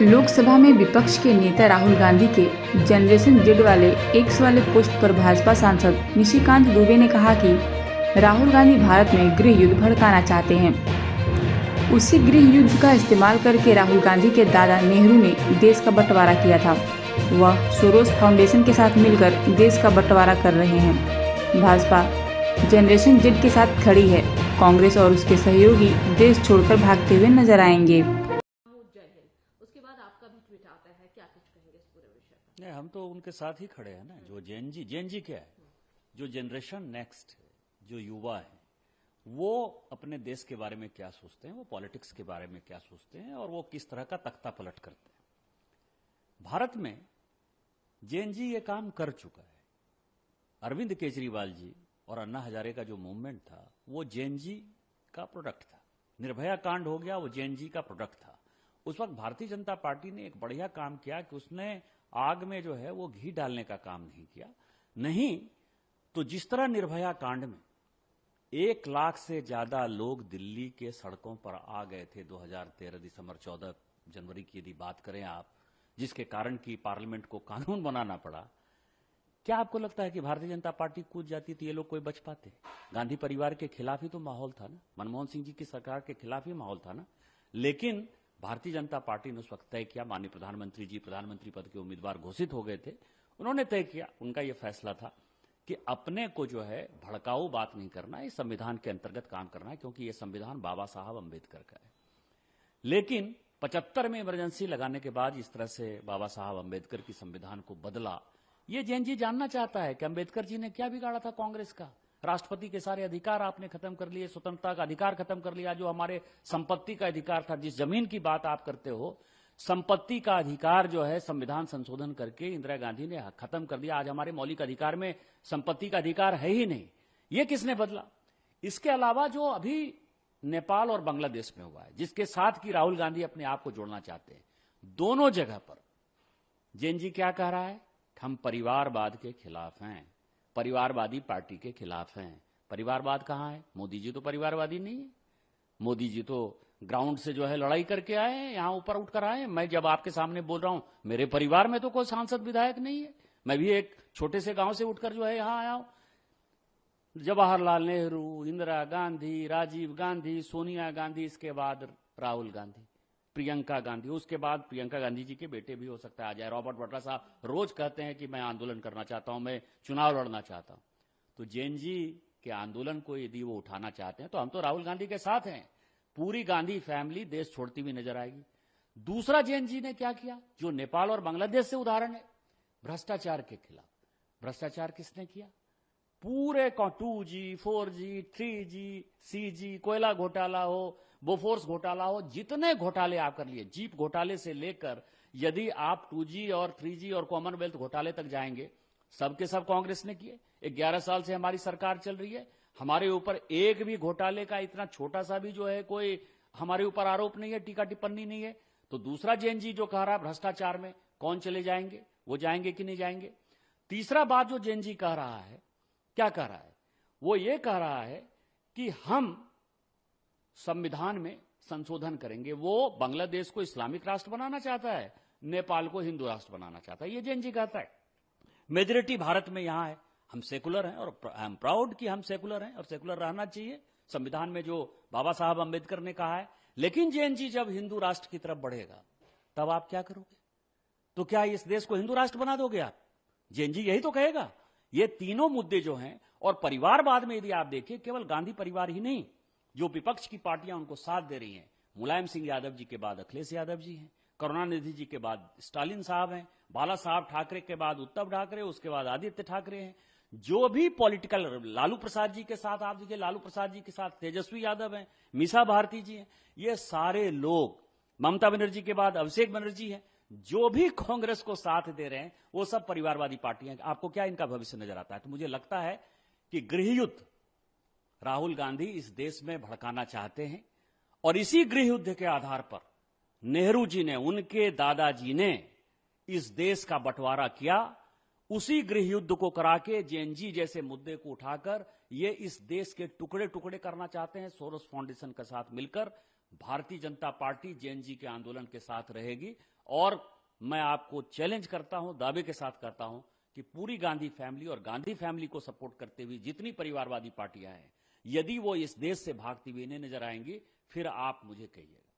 लोकसभा में विपक्ष के नेता राहुल गांधी के जनरेशन जेड वाले एक्स वाले पोस्ट पर भाजपा सांसद निशिकांत दुबे ने कहा कि राहुल गांधी भारत में गृह युद्ध भड़काना चाहते हैं। उसी गृह युद्ध का इस्तेमाल करके राहुल गांधी के दादा नेहरू ने देश का बंटवारा किया था। वह सोरोस फाउंडेशन के साथ मिलकर देश का बंटवारा कर रहे हैं। भाजपा जनरेशन जेड के साथ खड़ी है। कांग्रेस और उसके सहयोगी देश छोड़कर भागते हुए नजर आएंगे। उसके बाद आपका भी ट्वीट आता है, क्या कुछ कहेंगे इस पूरे विषय पर? नहीं, हम तो उनके साथ ही खड़े हैं ना। जो जेनजी क्या है, जो जनरेशन नेक्स्ट है, जो युवा है, वो अपने देश के बारे में क्या सोचते हैं, वो पॉलिटिक्स के बारे में क्या सोचते हैं और वो किस तरह का तख्ता पलट करते हैं। भारत में जेनजी ये काम कर चुका है। अरविंद केजरीवाल जी और अन्ना हजारे का जो मूवमेंट था वो जेनजी का प्रोडक्ट था। निर्भया कांड हो गया, वो जेनजी का प्रोडक्ट था। उस वक्त भारतीय जनता पार्टी ने एक बढ़िया काम किया कि उसने आग में जो है वो घी डालने का काम नहीं किया। नहीं तो जिस तरह निर्भया कांड में 1 लाख से ज्यादा लोग दिल्ली के सड़कों पर आ गए थे 2013 दिसंबर 14 जनवरी की यदि बात करें आप, जिसके कारण कि पार्लियामेंट को कानून बनाना पड़ा। क्या आपको लगता है कि भारतीय जनता पार्टी कूद जाती तो ये लोग कोई बच पाते? गांधी परिवार के खिलाफ ही तो माहौल था ना, मनमोहन सिंह जी की सरकार के खिलाफ ही माहौल था ना। लेकिन भारतीय जनता पार्टी ने उस वक्त तय किया, माननीय प्रधानमंत्री जी प्रधानमंत्री पद के उम्मीदवार घोषित हो गए थे, उन्होंने तय किया, उनका यह फैसला था कि अपने को जो है भड़काऊ बात नहीं करना है, संविधान के अंतर्गत काम करना है, क्योंकि यह संविधान बाबा साहब अंबेडकर का है। लेकिन 75 में इमरजेंसी लगाने के बाद इस तरह से बाबा साहब अंबेडकर की संविधान को बदला। ये जेनजी जानना चाहता है कि अंबेडकर जी ने क्या बिगाड़ा था कांग्रेस का। राष्ट्रपति के सारे अधिकार आपने खत्म कर लिए, स्वतंत्रता का अधिकार खत्म कर लिया, जो हमारे संपत्ति का अधिकार था, जिस जमीन की बात आप करते हो, संपत्ति का अधिकार जो है संविधान संशोधन करके इंदिरा गांधी ने खत्म कर दिया। आज हमारे मौलिक अधिकार में संपत्ति का अधिकार है ही नहीं। ये किसने बदला? इसके अलावा जो अभी नेपाल और बांग्लादेश में हुआ है, जिसके साथ की राहुल गांधी अपने आप को जोड़ना चाहते हैं, दोनों जगह पर जेनजी क्या कह रहा है? हम परिवारवाद के खिलाफ हैं, परिवारवादी पार्टी के खिलाफ हैं। परिवारवाद कहां है? मोदी जी तो परिवारवादी नहीं है। मोदी जी तो ग्राउंड से जो है लड़ाई करके आए हैं, यहां ऊपर उठकर आए हैं। मैं जब आपके सामने बोल रहा हूं, मेरे परिवार में तो कोई सांसद विधायक नहीं है। मैं भी एक छोटे से गांव से उठकर जो है यहां आया हूं। जवाहरलाल नेहरू, इंदिरा गांधी, राजीव गांधी, सोनिया गांधी, इसके बाद राहुल गांधी, प्रियंका गांधी, उसके बाद प्रियंका गांधी जी के बेटे भी हो सकता है आ जाए। रॉबर्ट वाड्रा साहब रोज कहते हैं कि मैं आंदोलन करना चाहता हूं, मैं चुनाव लड़ना चाहता हूं। तो जेनजी के आंदोलन को यदि वो उठाना चाहते हैं तो हम तो राहुल गांधी के साथ हैं। पूरी गांधी फैमिली देश छोड़ती हुई नजर आएगी। दूसरा जेनजी ने क्या किया, जो नेपाल और बांग्लादेश से उदाहरण है, भ्रष्टाचार के खिलाफ। भ्रष्टाचार किसने किया? पूरे 2G, 4G, 3G, CG, कोयला घोटाला हो, बोफोर्स घोटाला हो, जितने घोटाले आप कर लिए, जीप घोटाले से लेकर यदि आप 2G और 3G और कॉमनवेल्थ घोटाले तक जाएंगे, सबके सब कांग्रेस ने किए। 11 साल से हमारी सरकार चल रही है, हमारे ऊपर एक भी घोटाले का इतना छोटा सा भी जो है कोई हमारे ऊपर आरोप नहीं है, टीका टिप्पणी नहीं है। तो दूसरा जेनजी जो कह रहा है भ्रष्टाचार में कौन चले जाएंगे, वो जाएंगे कि नहीं जाएंगे। तीसरा बात जो जेनजी कह रहा है, क्या कह रहा है? वो ये कह रहा है कि हम संविधान में संशोधन करेंगे। वो बांग्लादेश को इस्लामिक राष्ट्र बनाना चाहता है, नेपाल को हिंदू राष्ट्र बनाना चाहता है। ये जेनजी कहता है मेजोरिटी भारत में यहां है, हम सेकुलर हैं और आई एम प्राउड कि हम सेकुलर हैं और सेकुलर रहना चाहिए, संविधान में जो बाबा साहब अंबेडकर ने कहा है। लेकिन जेनजी जब हिंदू राष्ट्र की तरफ बढ़ेगा तब आप क्या करोगे? तो क्या इस देश को हिंदू राष्ट्र बना दोगे आप? जेनजी यही तो कहेगा। ये तीनों मुद्दे जो हैं, और परिवारवाद में यदि आप देखिए, केवल गांधी परिवार ही नहीं, जो विपक्ष की पार्टियां उनको साथ दे रही हैं, मुलायम सिंह यादव जी के बाद अखिलेश यादव जी हैं, करुणानिधि जी के बाद स्टालिन साहब हैं, बाला साहब ठाकरे के बाद उद्धव ठाकरे, उसके बाद आदित्य ठाकरे हैं। जो भी पॉलिटिकल, लालू प्रसाद जी के साथ आप देखिए, लालू प्रसाद जी के साथ तेजस्वी यादव हैं, मीसा भारती जी हैं, ये सारे लोग, ममता बनर्जी के बाद अभिषेक बनर्जी हैं, जो भी कांग्रेस को साथ दे रहे हैं वो सब परिवारवादी पार्टियां। आपको क्या इनका भविष्य नजर आता है? तो मुझे लगता है कि गृह युद्ध राहुल गांधी इस देश में भड़काना चाहते हैं, और इसी गृह युद्ध के आधार पर नेहरू जी ने, उनके दादाजी ने इस देश का बंटवारा किया। उसी गृह युद्ध को करा के जेएनजी जैसे मुद्दे को उठाकर ये इस देश के टुकड़े टुकड़े करना चाहते हैं, सोरोस फाउंडेशन के साथ मिलकर। भारतीय जनता पार्टी जेएनजी के आंदोलन के साथ रहेगी। और मैं आपको चैलेंज करता हूं, दावे के साथ करता हूं कि पूरी गांधी फैमिली और गांधी फैमिली को सपोर्ट करते हुए जितनी परिवारवादी पार्टियां हैं, यदि वो इस देश से भागती हुई इन्हें नजर आएंगी, फिर आप मुझे कहिएगा।